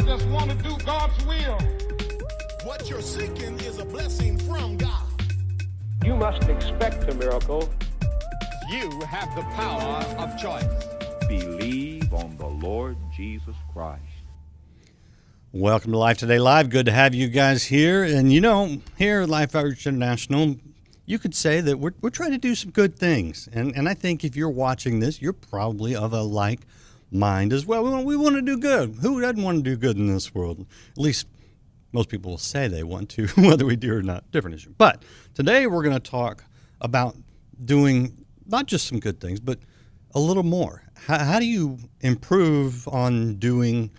I just want to do God's will. What you're seeking is a blessing from God. You must expect a miracle. You have the power of choice. Believe on the Lord Jesus Christ. Welcome to Life Today Live. Good to have you guys here. And you know, here at Life Outreach International, you could say that we're trying to do some good things. And I think if you're watching this, you're probably of a like mind as well. We want to do good. Who doesn't want to do good in this world? At least most people will say they want to, whether we do or not, different issue. But today we're going to talk about doing not just some good things, but a little more. How do you improve on doing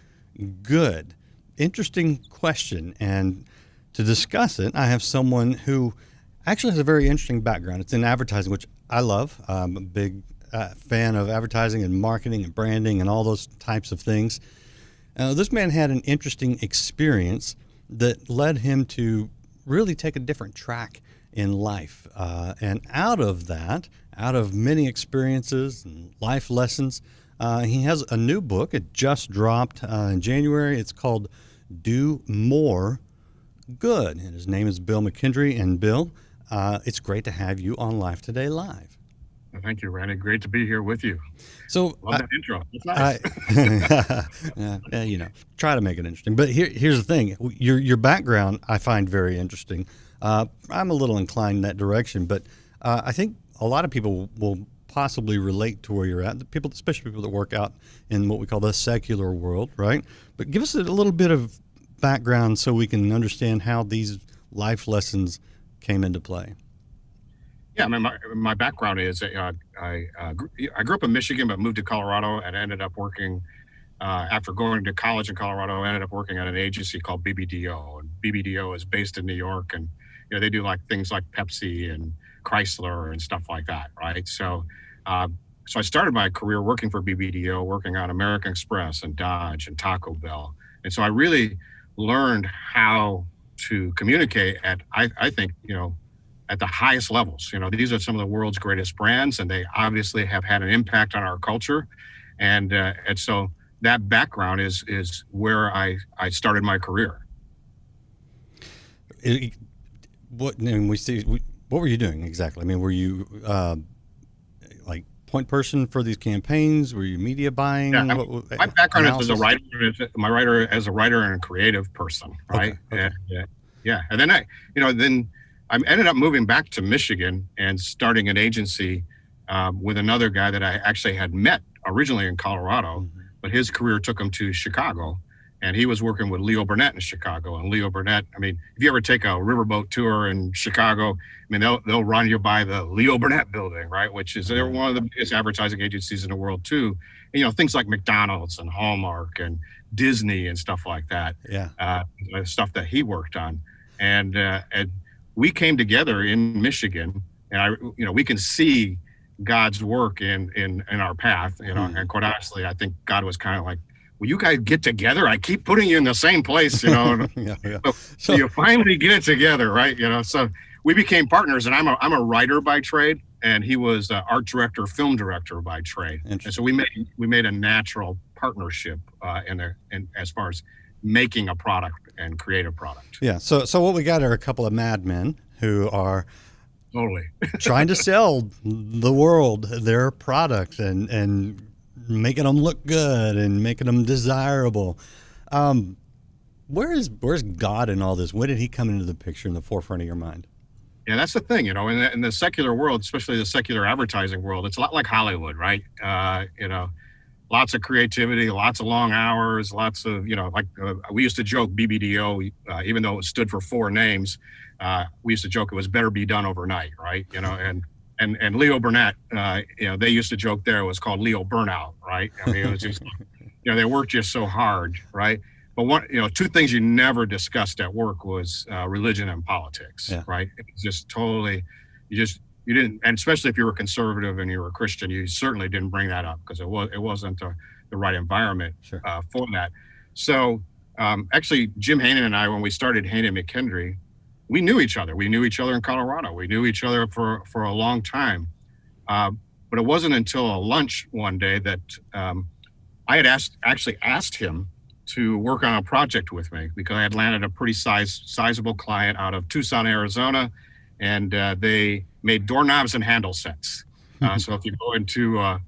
good? Interesting question. And to discuss it, I have someone who actually has a very interesting background. It's in advertising, which I love. I'm a big fan of advertising and marketing and branding and all those types of things. This man had an interesting experience that led him to really take a different track in life. And out of many experiences and life lessons, he has a new book. It just dropped in January. It's called Do More Good. And his name is Bill McKendry. And Bill, it's great to have you on Life Today Live. Well, thank you, Randy. Great to be here with you. So love that intro. It's nice. Try to make it interesting. But here's the thing. Your background I find very interesting. I'm a little inclined in that direction, but I think a lot of people will possibly relate to where you're at. People, especially people that work out in what we call the secular world, right? But give us a little bit of background so we can understand how these life lessons came into play. Yeah, I mean, my background is I grew up in Michigan, but moved to Colorado and ended up working after going to college in Colorado. I ended up working at an agency called BBDO, and BBDO is based in New York, and they do like things like Pepsi and Chrysler and stuff like that, right? So I started my career working for BBDO, working on American Express and Dodge and Taco Bell, and so I really learned how to communicate at I think at the highest levels. These are some of the world's greatest brands, and they obviously have had an impact on our culture. And so that background is where I started my career. What were you doing exactly? I mean, were you like point person for these campaigns? Were you media buying? Yeah, my background is as a writer, as a writer and a creative person, right? Okay. And then I ended up moving back to Michigan and starting an agency with another guy that I actually had met originally in Colorado, but his career took him to Chicago, and he was working with Leo Burnett in Chicago. And Leo Burnett, I mean, if you ever take a riverboat tour in Chicago, I mean, they'll run you by the Leo Burnett building, right? Which is, they're one of the biggest advertising agencies in the world too. And, things like McDonald's and Hallmark and Disney and stuff like that. Yeah. Stuff that he worked on. And we came together in Michigan, and we can see God's work in our path, and quite honestly, I think God was kind of like, will you guys get together? I keep putting you in the same place, Yeah. So you finally get it together, right? So we became partners, and I'm a writer by trade, and he was art director, film director by trade. And so we made a natural partnership in as far as making a product and create a product. Yeah. So what we got are a couple of madmen who are totally trying to sell the world their products and making them look good and making them desirable. Where's God in all this? When did he come into the picture in the forefront of your mind? Yeah, that's the thing, in the secular world, especially the secular advertising world, it's a lot like Hollywood, right? Lots of creativity, lots of long hours, lots of, we used to joke BBDO, even though it stood for 4 names, we used to joke it was better be done overnight, right? And Leo Burnett, they used to joke there it was called Leo Burnout, right? I mean, it was just, they worked just so hard, right? But 2 things you never discussed at work was religion and politics, right? It was just totally, you didn't, and especially if you were conservative and you were a Christian, you certainly didn't bring that up because it wasn't the right environment for that. So actually, Jim Haney and I, when we started Haney and McKendry, we knew each other. We knew each other in Colorado. We knew each other for a long time. But it wasn't until a lunch one day that I had actually asked him to work on a project with me because I had landed a pretty sizable client out of Tucson, Arizona, and they made doorknobs and handle sets. So if you go into a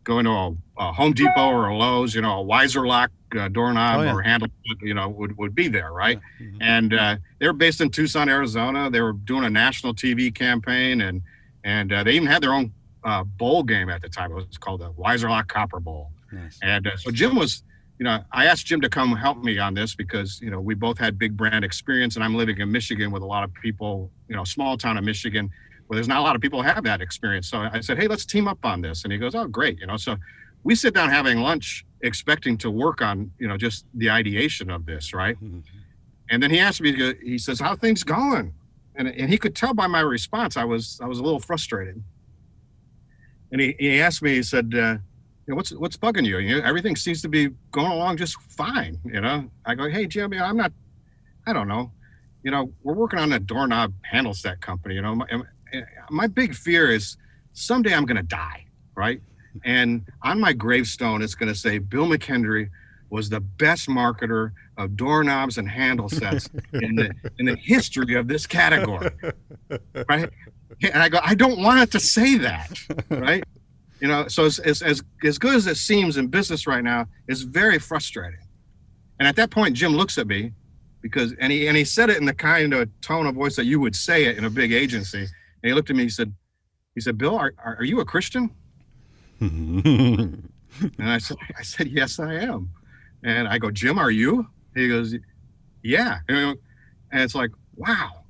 Home Depot or a Lowe's, a Wiser Lock doorknob or handle, would be there, right? And they were based in Tucson, Arizona. They were doing a national TV campaign, and they even had their own bowl game at the time. It was called the Wiser Lock Copper Bowl. Nice. And so Jim was, I asked Jim to come help me on this because, we both had big brand experience, and I'm living in Michigan with a lot of people, small town of Michigan, where there's not a lot of people who have that experience. So I said, hey, let's team up on this. And he goes, oh, great. So we sit down having lunch expecting to work on, just the ideation of this, right? Mm-hmm. And then he asked me, he says, how things going? And he could tell by my response, I was a little frustrated. And he asked me, he said, what's bugging you? Everything seems to be going along just fine. I go, hey, Jim, I don't know. We're working on a doorknob handle set company. My big fear is someday I'm going to die, right? And on my gravestone, it's going to say Bill McKendry was the best marketer of doorknobs and handle sets in the history of this category, right? And I go, I don't want it to say that, right? So as good as it seems in business right now, it's very frustrating. And at that point, Jim looks at me and he said it in the kind of tone of voice that you would say it in a big agency. And he looked at me, he said, Bill, are you a Christian? And I said, yes, I am. And I go, Jim, are you? He goes, yeah. And it's like, wow.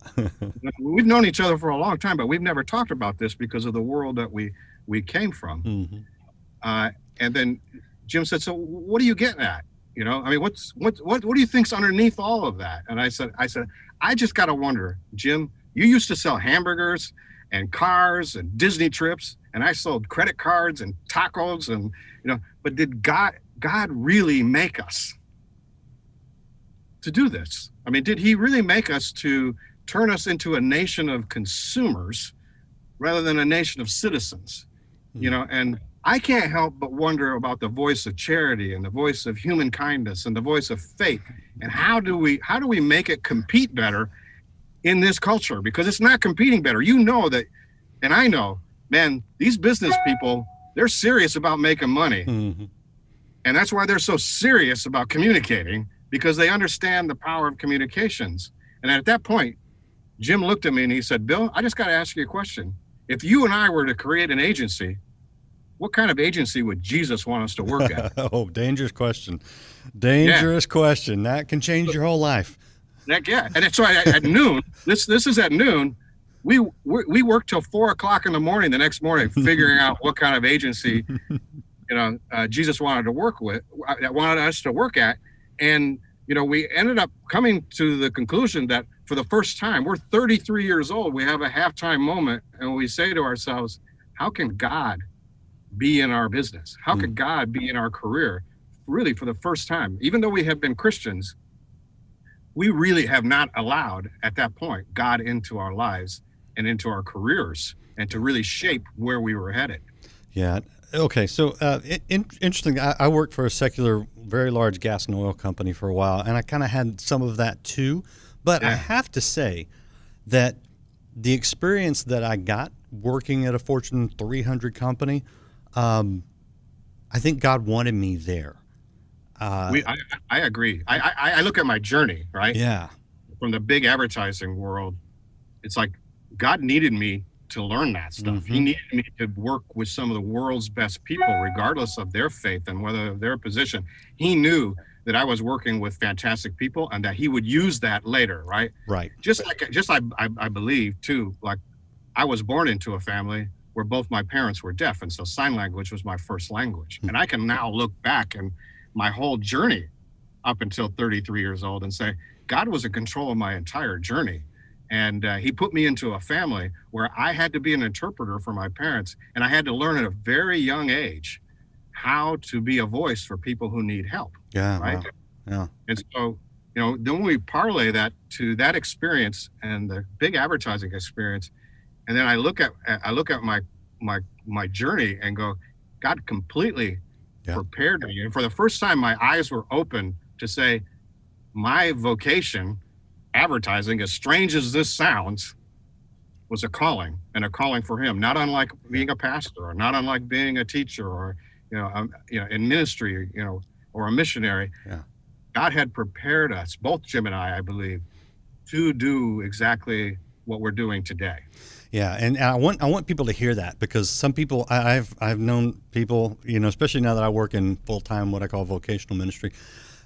We've known each other for a long time, but we've never talked about this because of the world that we came from. Mm-hmm. And then Jim said, so what are you getting at? What do you think's underneath all of that? And I said, I just got to wonder, Jim, you used to sell hamburgers and cars and Disney trips, and I sold credit cards and tacos and, but did God really make us to do this? Did he really make us to turn us into a nation of consumers rather than a nation of citizens? And I can't help but wonder about the voice of charity and the voice of human kindness and the voice of faith. And how do we make it compete better in this culture? Because it's not competing better. That, and I know, man, these business people, they're serious about making money. Mm-hmm. And that's why they're so serious about communicating, because they understand the power of communications. And at that point, Jim looked at me and he said, Bill, I just got to ask you a question. If you and I were to create an agency, what kind of agency would Jesus want us to work at? Oh, dangerous question. Dangerous question. That can change your whole life. Yeah. And so at noon, this is at noon, we worked till 4:00 in the morning the next morning, figuring out what kind of agency, Jesus wanted us to work at. And, we ended up coming to the conclusion that for the first time, we're 33 years old. We have a halftime moment and we say to ourselves, how can God be in our business? How could God be in our career? Really, for the first time, even though we have been Christians, we really have not allowed at that point God into our lives and into our careers and to really shape where we were headed. Yeah. Okay. So interesting. I worked for a secular, very large gas and oil company for a while, and I kind of had some of that too. But I have to say that the experience that I got working at a Fortune 300 company, I think God wanted me there. I agree. I look at my journey, right? Yeah. From the big advertising world, it's like God needed me to learn that stuff. Mm-hmm. He needed me to work with some of the world's best people, regardless of their faith and whether their position. He knew that I was working with fantastic people and that he would use that later, right? Right. I believe too, like I was born into a family where both my parents were deaf, and so sign language was my first language. And I can now look back and my whole journey up until 33 years old and say, God was in control of my entire journey. And he put me into a family where I had to be an interpreter for my parents. And I had to learn at a very young age how to be a voice for people who need help. Yeah. Right. Wow. Yeah. And so, then we parlay that to that experience and the big advertising experience. And then I look at my journey and go, God completely prepared me. And for the first time, my eyes were open to say, my vocation, advertising, as strange as this sounds, was a calling, and a calling for him, not unlike being a pastor, or not unlike being a teacher, or in ministry, or a missionary. Yeah. God had prepared us, both Jim and I believe, to do exactly what we're doing today. Yeah, and I want people to hear that, because some people, I've known people, especially now that I work in full-time what I call vocational ministry,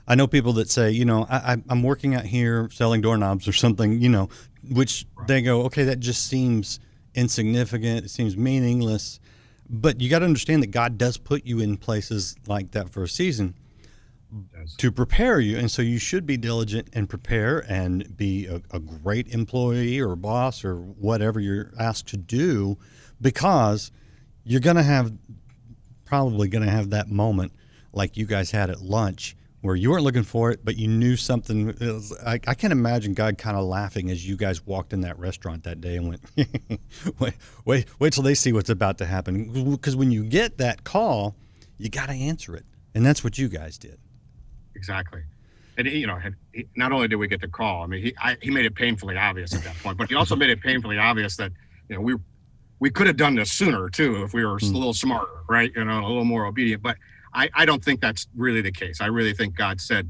I know people that say, I'm working out here selling doorknobs or something, which they go, okay, that just seems insignificant, it seems meaningless, but you got to understand that God does put you in places like that for a season to prepare you, and so you should be diligent and prepare and be a great employee or boss or whatever you're asked to do, because you're probably going to have that moment like you guys had at lunch where you weren't looking for it, but you knew something. I can't imagine God kind of laughing as you guys walked in that restaurant that day and went, wait till they see what's about to happen, because when you get that call, you got to answer it, and that's what you guys did. Exactly. And not only did we get the call, I mean, he made it painfully obvious at that point, but he also made it painfully obvious that we could have done this sooner too if we were a little smarter, right? A little more obedient. But I don't think that's really the case. I really think God said,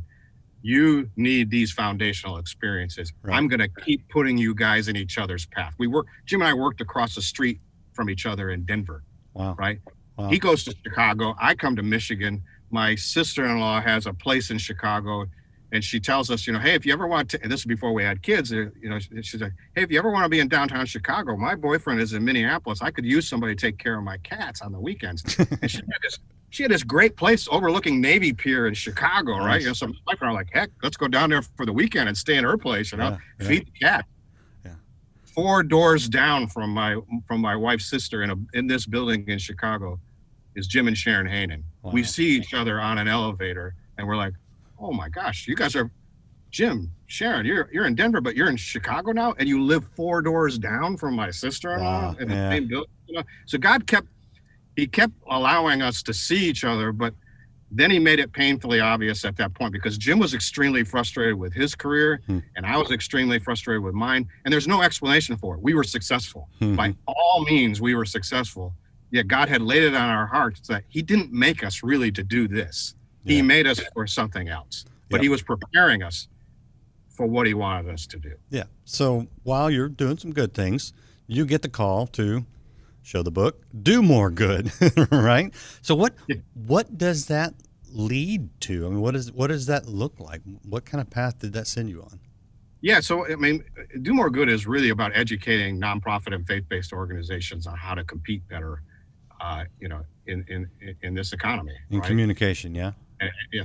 you need these foundational experiences. Right. I'm going to keep putting you guys in each other's path. Jim and I worked across the street from each other in Denver. Wow. Right? Wow. He goes to Chicago. I come to Michigan. My sister-in-law has a place in Chicago, and she tells us, hey, if you ever want to, and this is before we had kids, she's like, hey, if you ever want to be in downtown Chicago, my boyfriend is in Minneapolis. I could use somebody to take care of my cats on the weekends. And she had this great place overlooking Navy Pier in Chicago, right? So my wife and I are like, heck, let's go down there for the weekend and stay in her place, feed the cat. Yeah. 4 doors down from my wife's sister in this building in Chicago is Jim and Sharon Hainan. Wow. We see each other on an elevator, and we're like, oh my gosh, you guys are, Jim, Sharon, you're in Denver, but you're in Chicago now, and you live 4 doors down from my sister-in-law in the same building. So God kept allowing us to see each other, but then he made it painfully obvious at that point, because Jim was extremely frustrated with his career, and I was extremely frustrated with mine, and there's no explanation for it. We were successful. By all means, we were successful. Yet God had laid it on our hearts that he didn't make us really to do this. He made us for something else, but he was preparing us for what he wanted us to do. Yeah. So while you're doing some good things, you get the call to show the book, do more good, right? So what does that lead to? I mean, what does that look like? What kind of path did that send you on? Yeah, so I mean, Do More Good is really about educating nonprofit and faith-based organizations on how to compete better, in this economy. In communication,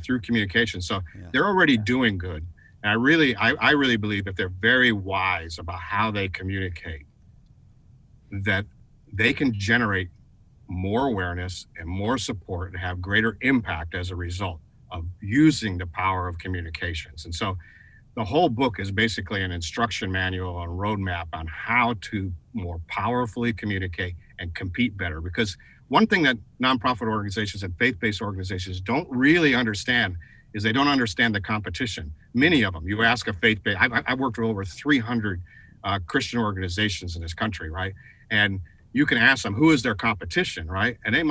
through communication. So they're already doing good, and I really believe that they're very wise about how they communicate, that they can generate more awareness and more support and have greater impact as a result of using the power of communications. And so the whole book is basically an instruction manual and roadmap on how to more powerfully communicate and compete better. Because one thing that nonprofit organizations and faith-based organizations don't really understand is they don't understand the competition. Many of them, you ask a faith-based, I worked with over 300 Christian organizations in this country, right? And you can ask them, who is their competition, right? And they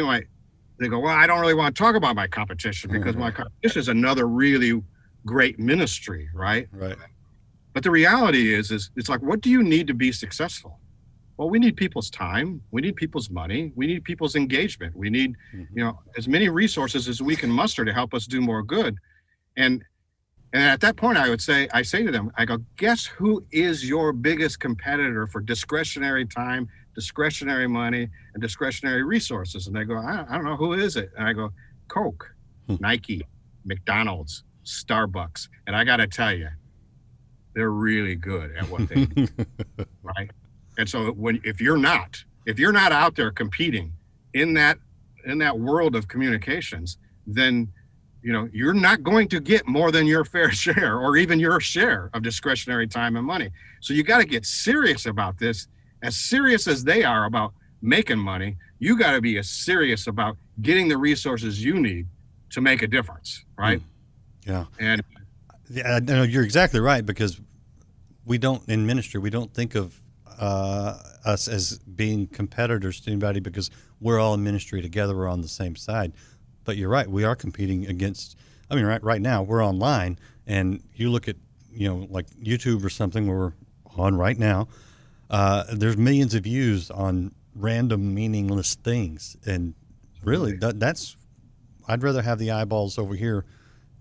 go, well, I don't really want to talk about my competition because my competition is another really great ministry, right? Right. But the reality is it's like, what do you need to be successful? Well, we need people's time. We need people's money. We need people's engagement. We need, as many resources as we can muster to help us do more good. And at that point, I say to them, I go, guess who is your biggest competitor for discretionary time, discretionary money, and discretionary resources? And they go, I don't know, who is it? And I go, Coke, Nike, McDonald's, Starbucks. And I got to tell you, they're really good at what they do, right? And so if you're not out there competing in that world of communications, then you're not going to get more than your fair share or even your share of discretionary time and money. So you got to get serious about this, as serious as they are about making money. You got to be as serious about getting the resources you need to make a difference, right? Yeah. And Yeah, no, you're exactly right, because we don't, in ministry, we don't think of us as being competitors to anybody, because we're all in ministry together. We're on the same side. But you're right. We are competing against, I mean, right now we're online, and you look at, like YouTube or something where we're on right now, there's millions of views on random meaningless things. And really that's, I'd rather have the eyeballs over here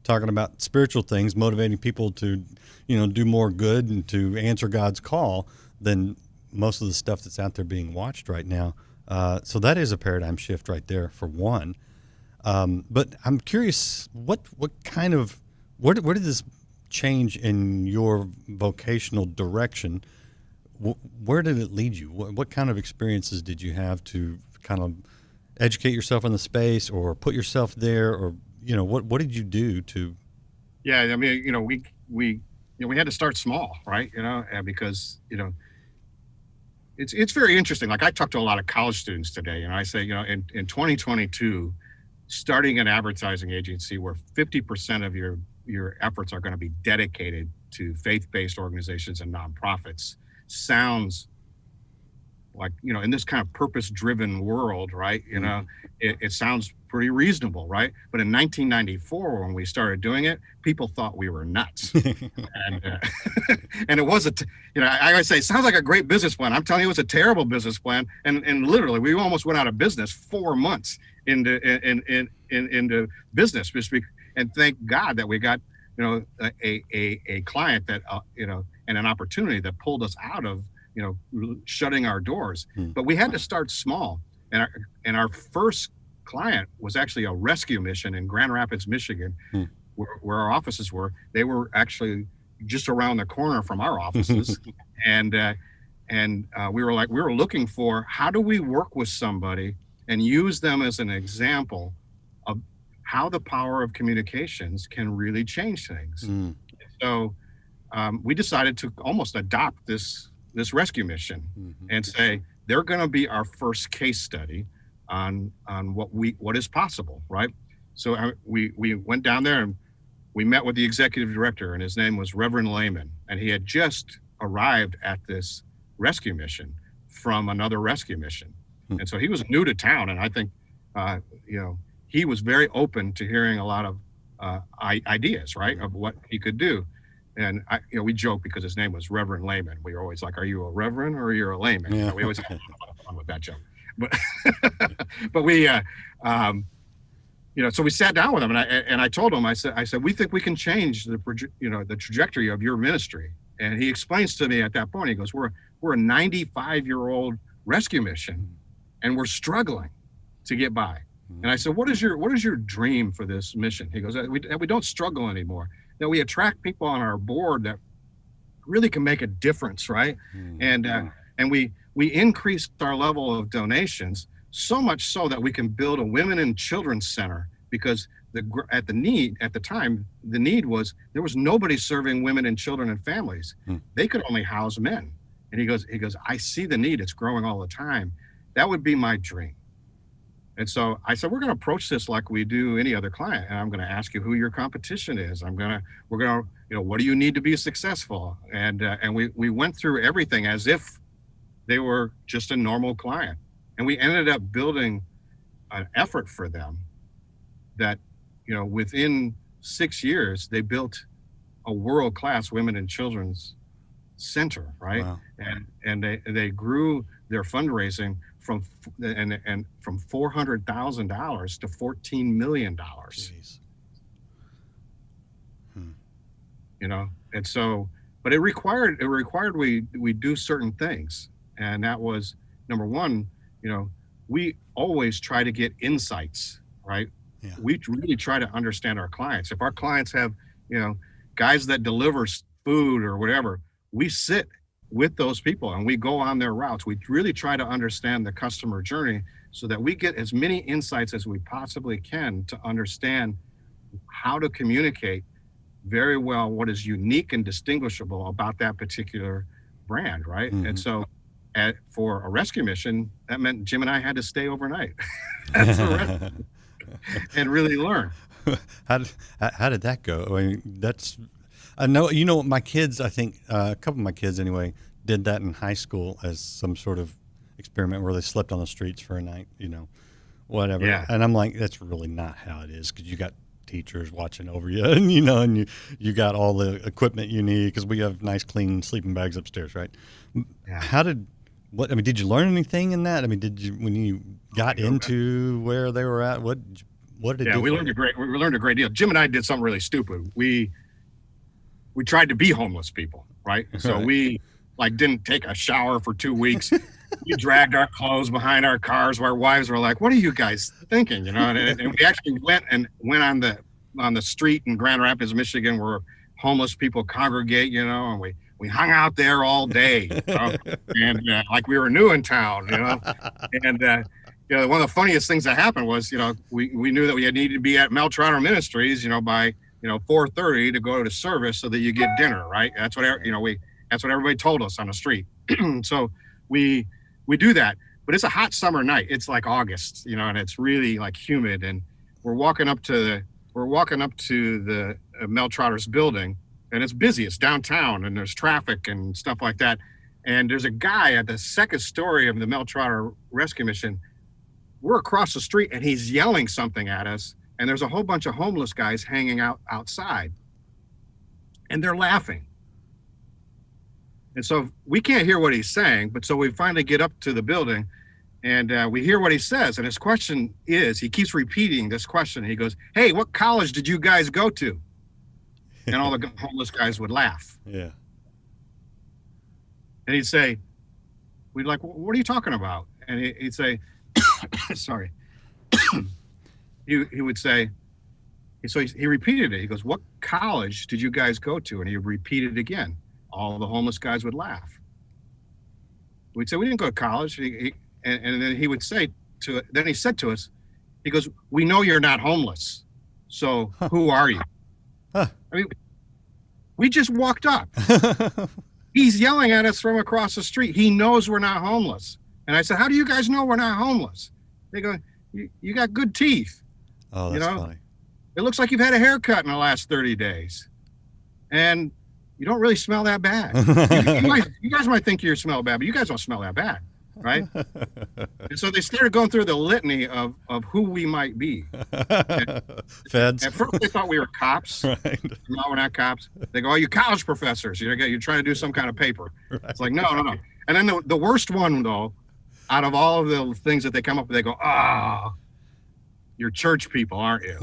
talking about spiritual things, motivating people to, do more good and to answer God's call, than most of the stuff that's out there being watched right now. So that is a paradigm shift right there, for one. But I'm curious, where did this change in your vocational direction? Where did it lead you? What kind of experiences did you have to kind of educate yourself in the space, or put yourself there, or what did you do to? Yeah, I mean, we had to start small, right? Because it's very interesting. Like, I talk to a lot of college students today, and I say, in 2022, starting an advertising agency where 50% of your efforts are going to be dedicated to faith-based organizations and nonprofits sounds like, in this kind of purpose-driven world, right? It sounds pretty reasonable, right? But in 1994, when we started doing it, people thought we were nuts. and and it wasn't, I always say, it sounds like a great business plan. I'm telling you, it was a terrible business plan. And literally, we almost went out of business 4 months into business. And thank God that we got, a client that, and an opportunity that pulled us out of, shutting our doors. But we had to start small. And our first client was actually a rescue mission in Grand Rapids, Michigan, where our offices were. They were actually just around the corner from our offices. and we were looking for, how do we work with somebody and use them as an example of how the power of communications can really change things. So we decided to almost adopt this rescue mission and say, they're going to be our first case study on what is possible, right? So we went down there and we met with the executive director, and his name was Reverend Lehman, and he had just arrived at this rescue mission from another rescue mission. And so he was new to town, and I think he was very open to hearing a lot of ideas, right, of what he could do. And we joke, because his name was Reverend Layman. We were always like, "Are you a reverend or you're a layman?" Yeah. We always had a lot of fun with that joke. But we, so we sat down with him, and I told him, I said, we think we can change the trajectory of your ministry. And he explains to me at that point, he goes, "We're a 95-year-old rescue mission, and we're struggling to get by." And I said, "What is your dream for this mission?" He goes, we don't struggle anymore. Now, we attract people on our board that really can make a difference, right? And we increased our level of donations, so much so that we can build a women and children's center, because at the time the need was, there was nobody serving women and children and families. They could only house men. And he goes, "I see the need. It's growing all the time. That would be my dream." And so I said, "We're going to approach this like we do any other client. And I'm going to ask you who your competition is. We're going to, what do you need to be successful?" And we went through everything as if they were just a normal client. And we ended up building an effort for them that, within 6 years, they built a world-class women and children's center, right? Wow. And they grew their fundraising from $400,000 to $14 million. Jeez. And so, but it required we do certain things, and that was, number one, we always try to get insights, right? Yeah. We really try to understand our clients. If our clients have, guys that deliver food or whatever, we sit with those people and we go on their routes. We really try to understand the customer journey so that we get as many insights as we possibly can to understand how to communicate very well what is unique and distinguishable about that particular brand, right? And so for a rescue mission, that meant Jim and I had to stay overnight and really learn. How did that go? I mean, I know, my kids, I think a couple of my kids anyway, did that in high school as some sort of experiment where they slept on the streets for a night, whatever. Yeah. And I'm like, that's really not how it is, because you got teachers watching over you, and you got all the equipment you need, because we have nice clean sleeping bags upstairs, right? Yeah. Did you learn anything in that? I mean, when you got into where they were at, what did it do? We learned a great deal. Jim and I did something really stupid. We tried to be homeless people, right? So we didn't take a shower for 2 weeks. We dragged our clothes behind our cars. Our wives were like, "What are you guys thinking?" And we actually went on the street in Grand Rapids, Michigan, where homeless people congregate, and we hung out there all day, and like we were new in town, and one of the funniest things that happened was, we knew that we needed to be at Mel Trotter Ministries, by 4:30 to go to service so that you get dinner, right? That's what that's what everybody told us on the street. So we do that, but it's a hot summer night. It's like August, and it's really humid, and we're walking up to the Mel Trotter's building, and it's busy. It's downtown, and there's traffic and stuff like that. And there's a guy at the second story of the Mel Trotter Rescue Mission. We're across the street, and he's yelling something at us. And there's a whole bunch of homeless guys hanging out outside, and they're laughing. And so we can't hear what he's saying, but so we finally get up to the building, and we hear what he says. And his question is, he keeps repeating this question. He goes, "Hey, what college did you guys go to?" And all the homeless guys would laugh. Yeah. And he'd say, we'd like, "What are you talking about?" And he'd say, sorry. He would say, so he repeated it. He goes, "What college did you guys go to?" And he repeated it again. All the homeless guys would laugh. We'd say, "We didn't go to college." And then he would say then he said to us, he goes, "We know you're not homeless. So who are you?" I mean, we just walked up. He's yelling at us from across the street. He knows we're not homeless. And I said, "How do you guys know we're not homeless?" They go, you got good teeth. Oh, that's funny. It looks like you've had a haircut in the last 30 days. And you don't really smell that bad. You guys might think you smell bad, but you guys don't smell that bad, right? And so they started going through the litany of who we might be. Feds. At first they thought we were cops. Right. No, we're not cops. They go, "Oh, you college professors. You're trying to do some kind of paper." Right. It's like, no. And then the worst one, though, out of all of the things that they come up with, they go, "Ah, you're church people, aren't you?"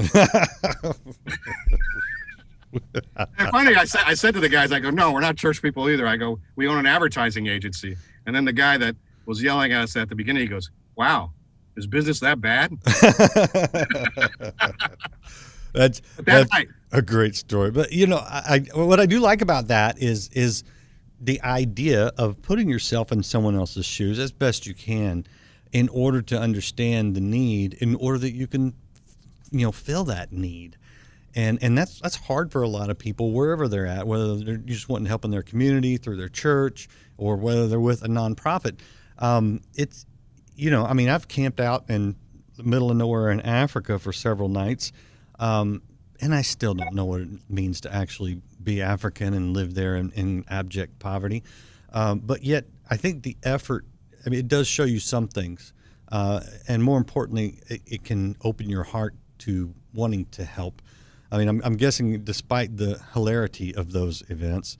And finally, I said to the guys, I go, "No, we're not church people either." I go, "We own an advertising agency." And then the guy that was yelling at us at the beginning, he goes, "Wow, is business that bad?" That's a great story. But what I do like about that is the idea of putting yourself in someone else's shoes as best you can, in order to understand the need, in order that you can, fill that need. And that's hard for a lot of people, wherever they're at, whether they're just wanting help in their community through their church, or whether they're with a nonprofit. I've camped out in the middle of nowhere in Africa for several nights, and I still don't know what it means to actually be African and live there in abject poverty. But yet, I think the effort, it does show you some things. And more importantly, it can open your heart to wanting to help. I'm guessing, despite the hilarity of those events,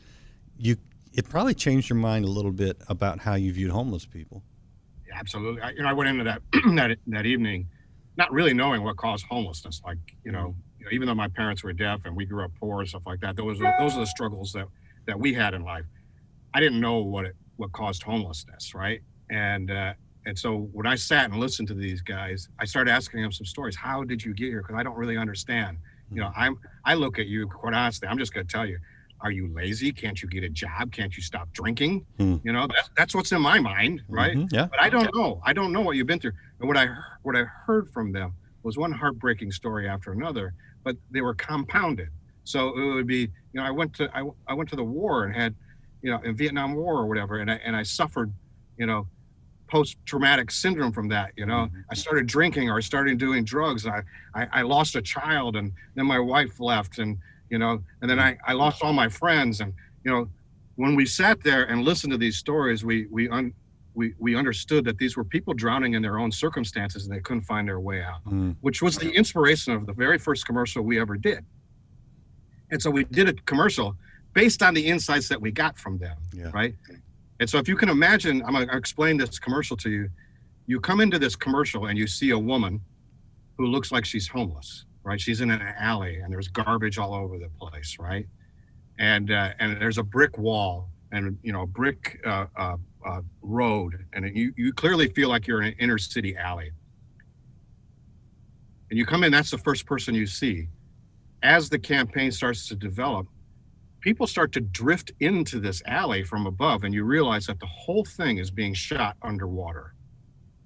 it probably changed your mind a little bit about how you viewed homeless people. Yeah, absolutely. I went into that that evening not really knowing what caused homelessness. Even though my parents were deaf and we grew up poor and stuff like that, those are the struggles that we had in life. I didn't know what caused homelessness, right? And so when I sat and listened to these guys, I started asking them some stories. How did you get here? Because I don't really understand. I look at you, quite honestly, I'm just going to tell you, are you lazy? Can't you get a job? Can't you stop drinking? That's what's in my mind, right? Mm-hmm, yeah. But I don't know. I don't know what you've been through. And what I heard from them was one heartbreaking story after another, but they were compounded. So it would be, I went to the war and had, in Vietnam War or whatever, and I suffered, post-traumatic syndrome from that. I started drinking, or I started doing drugs. I lost a child, and then my wife left, and and then I lost all my friends. And when we sat there and listened to these stories, we understood that these were people drowning in their own circumstances, and they couldn't find their way out, which was the inspiration of the very first commercial we ever did. And so we did a commercial based on the insights that we got from them, right? And so if you can imagine, I'm going to explain this commercial to you. You come into this commercial and you see a woman who looks like she's homeless, right? She's in an alley and there's garbage all over the place, right? And there's a brick wall and a brick road, and you clearly feel like you're in an inner city alley. And you come in, that's the first person you see. As the campaign starts to develop, people start to drift into this alley from above, and you realize that the whole thing is being shot underwater.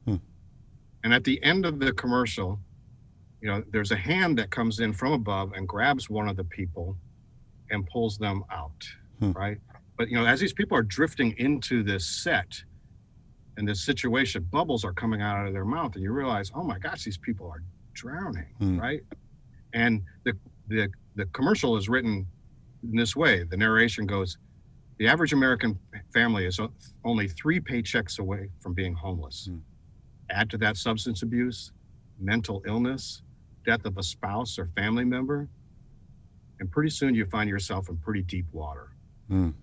And at the end of the commercial, there's a hand that comes in from above and grabs one of the people and pulls them out, right? But as these people are drifting into this set and this situation, bubbles are coming out of their mouth, and you realize, oh my gosh, these people are drowning, right? And the commercial is written in this way. The narration goes, the average American family is only 3 paychecks away from being homeless. Add to that substance abuse, mental illness, death of a spouse or family member, and pretty soon you find yourself in pretty deep water.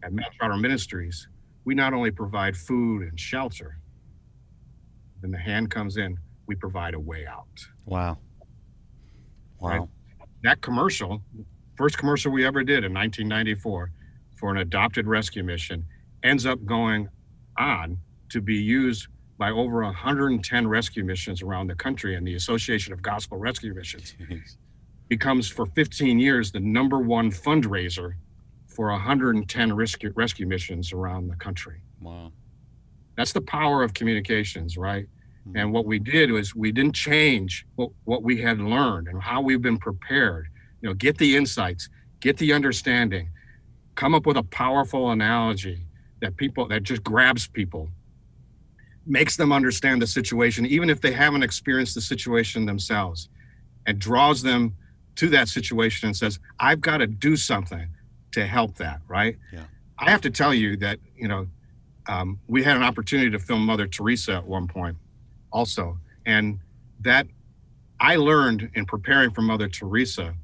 At Manslaughter Ministries, we not only provide food and shelter, when the hand comes in, we provide a way out. Wow. Right? That commercial, first commercial we ever did in 1994 for an adopted rescue mission, ends up going on to be used by over 110 rescue missions around the country, and the Association of Gospel Rescue Missions becomes for 15 years the #1 fundraiser for 110 rescue missions around the country. Wow. That's the power of communications, right? And what we did was we didn't change what we had learned and how we've been prepared. Get the insights, get the understanding, come up with a powerful analogy that just grabs people, makes them understand the situation, even if they haven't experienced the situation themselves, and draws them to that situation and says, I've got to do something to help that, right? Yeah. I have to tell you that, we had an opportunity to film Mother Teresa at one point also. And that I learned in preparing for Mother Teresa,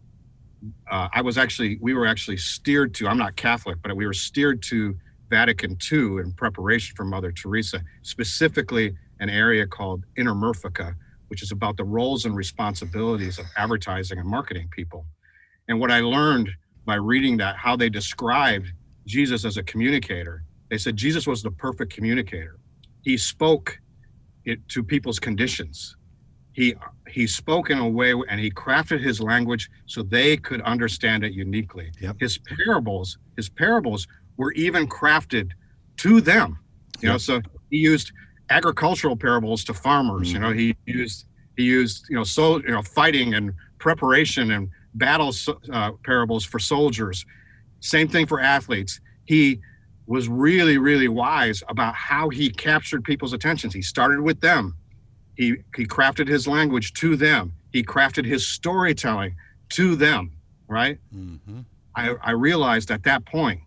we were actually steered to, I'm not Catholic, but we were steered to Vatican II in preparation for Mother Teresa, specifically an area called Inner Murfica, which is about the roles and responsibilities of advertising and marketing people. And what I learned by reading that, how they described Jesus as a communicator, they said Jesus was the perfect communicator. He spoke it to people's conditions. He spoke in a way, and he crafted his language so they could understand it uniquely. Yep. His parables were even crafted to them. So he used agricultural parables to farmers. He used fighting and preparation and battle parables for soldiers. Same thing for athletes. He was really, really wise about how he captured people's attentions. He started with them. He crafted his language to them. He crafted his storytelling to them, right? I realized at that point,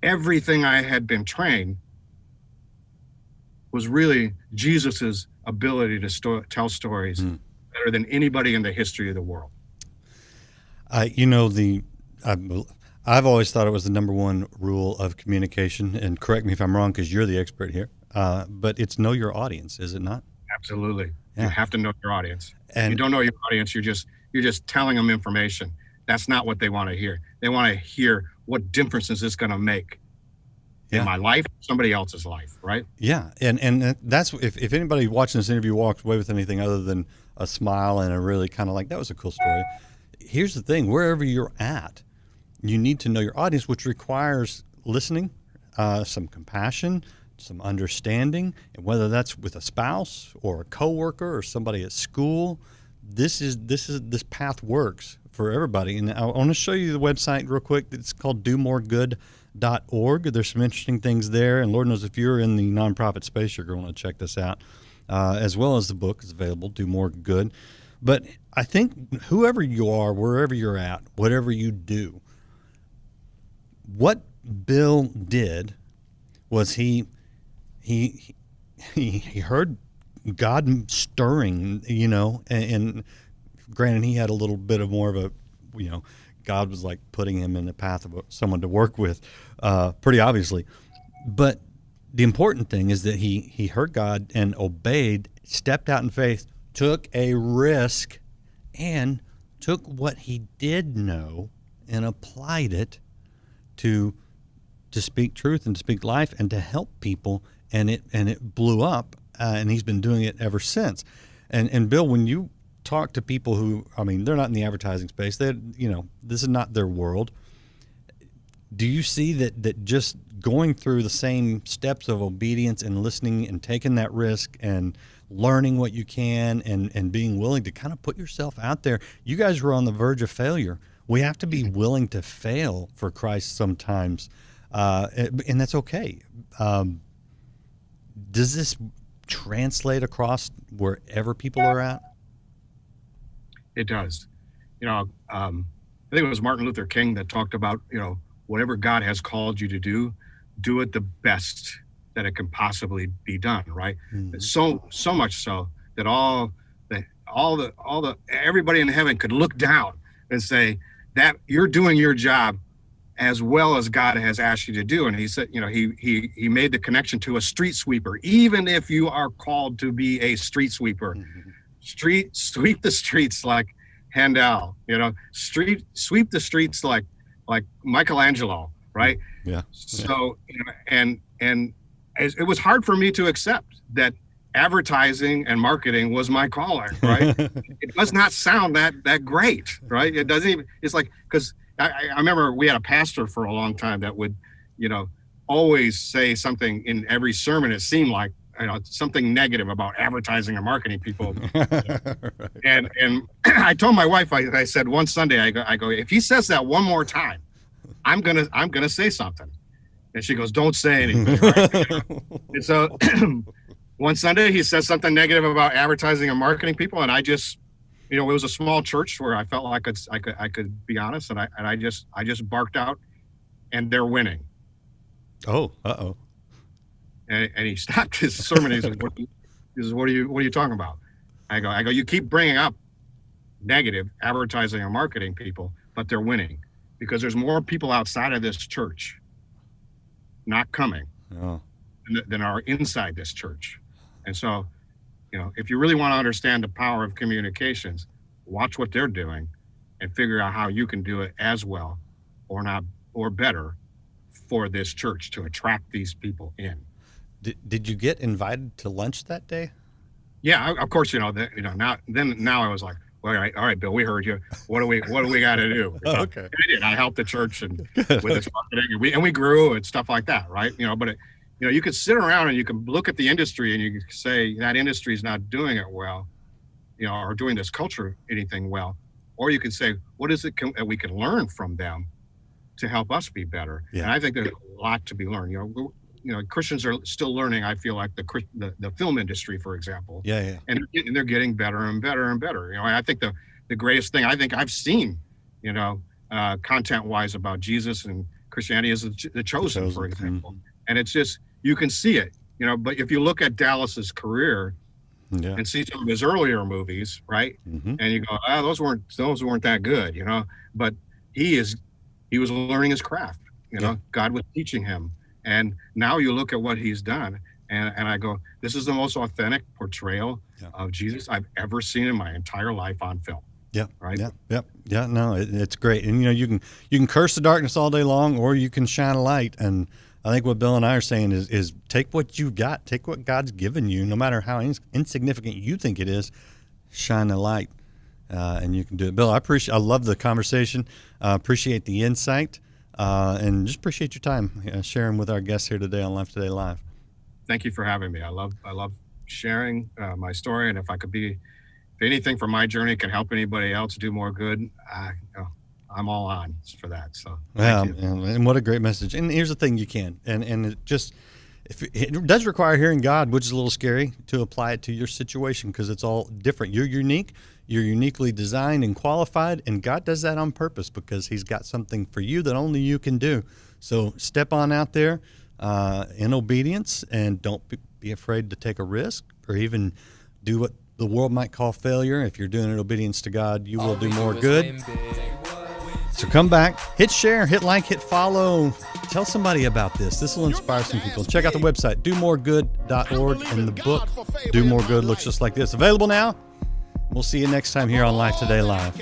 everything I had been trained was really Jesus's ability to tell stories better than anybody in the history of the world. I've always thought it was the #1 rule of communication, and correct me if I'm wrong because you're the expert here, but it's know your audience, is it not? Absolutely. Yeah. You have to know your audience. And you don't know your audience, you're just telling them information. That's not what they want to hear. They want to hear, what difference is this going to make in my life, somebody else's life, right? Yeah, and that's if anybody watching this interview walks away with anything other than a smile and a really kind of like, that was a cool story. Here's the thing, wherever you're at, you need to know your audience, which requires listening, some compassion, some understanding, and whether that's with a spouse or a coworker or somebody at school, this path works for everybody. And I want to show you the website real quick. It's called domoregood.com. There's some interesting things there, and Lord knows if you're in the nonprofit space, you're going to check this out, as well as the book is available, Do More Good. But I think whoever you are, wherever you're at, whatever you do, what Bill did was he heard God stirring, and granted he had a little bit of more of a, God was like putting him in the path of someone to work with, pretty obviously. But the important thing is that he heard God and obeyed, stepped out in faith, took a risk, and took what he did know and applied it to speak truth and to speak life and to help people, and it blew up, and he's been doing it ever since. And Bill, when you talk to people who, they're not in the advertising space, this is not their world. Do you see that just going through the same steps of obedience and listening and taking that risk and learning what you can and being willing to kind of put yourself out there? You guys were on the verge of failure. We have to be willing to fail for Christ sometimes, and that's okay. Does this translate across wherever people are at? It does. I think it was Martin Luther King that talked about, whatever God has called you to do it the best that it can possibly be done, right? Mm-hmm. So much so that everybody in heaven could look down and say that you're doing your job as well as God has asked you to do. And he said, he made the connection to a street sweeper. Even if you are called to be a street sweeper, mm-hmm. Sweep the streets like Handel, sweep the streets like Michelangelo, right? Yeah. So, and it was hard for me to accept that advertising and marketing was my calling, right? It does not sound that great, right? It doesn't even, it's like, because I remember we had a pastor for a long time that would, always say something in every sermon. It seemed like, something negative about advertising and marketing people. Right. And I told my wife, I said one Sunday, I go, if he says that one more time, I'm gonna say something. And she goes, don't say anything. Right? And so one Sunday he says something negative about advertising and marketing people, and I just, it was a small church where I felt like I could be honest, and I just barked out, and they're winning. Oh, uh-oh. And he stopped his sermon. And he says, "What are you talking about?" I go. You keep bringing up negative advertising and marketing people, but they're winning because there's more people outside of this church not coming than are inside this church. And so, if you really want to understand the power of communications, watch what they're doing and figure out how you can do it as well, or not, or better, for this church to attract these people in. Did you get invited to lunch that day? Yeah, of course. Now I was like, well, all right, Bill, we heard you. What do we got to do? Okay. And I did. I helped the church and with its marketing, and we grew and stuff like that, right? But you could sit around and you can look at the industry and you can say that industry is not doing it well, or doing this culture anything well, or you can say, what is it that we can learn from them to help us be better? Yeah. And I think there's a lot to be learned. Christians are still learning. I feel like the film industry, for example. Yeah. And they're getting better and better and better. I think the greatest thing I think I've seen, content-wise about Jesus and Christianity is The Chosen, for example. Mm-hmm. And it's just, you can see it, but if you look at Dallas's career and see some of his earlier movies, right? Mm-hmm. And you go, those weren't that good, but he was learning his craft, God was teaching him. And now you look at what he's done, and I go, this is the most authentic portrayal of Jesus I've ever seen in my entire life on film. Yeah. Right. Yeah. No, it's great. And you can curse the darkness all day long, or you can shine a light. And I think what Bill and I are saying is take what you got, take what God's given you, no matter how insignificant you think it is, shine the light, and you can do it. Bill, I love the conversation. Appreciate the insight. And just appreciate your time sharing with our guests here today on Life Today Live. Thank you for having me. I love sharing my story, and if anything from my journey can help anybody else do more good, I'm all on for that. So Yeah, thank you. and what a great message. And here's the thing, you can, and it just, if it does require hearing God, which is a little scary to apply it to your situation because it's all different. You're unique. You're uniquely designed and qualified, and God does that on purpose because He's got something for you that only you can do. So step on out there in obedience, and don't be afraid to take a risk or even do what the world might call failure. If you're doing it in obedience to God, you will do more good. So come back, hit share, hit like, hit follow. Tell somebody about this. This will inspire some people. Check out the website, domoregood.org, and the book, Do More Good, looks just like this. Available now. We'll see you next time here on Life Today Live.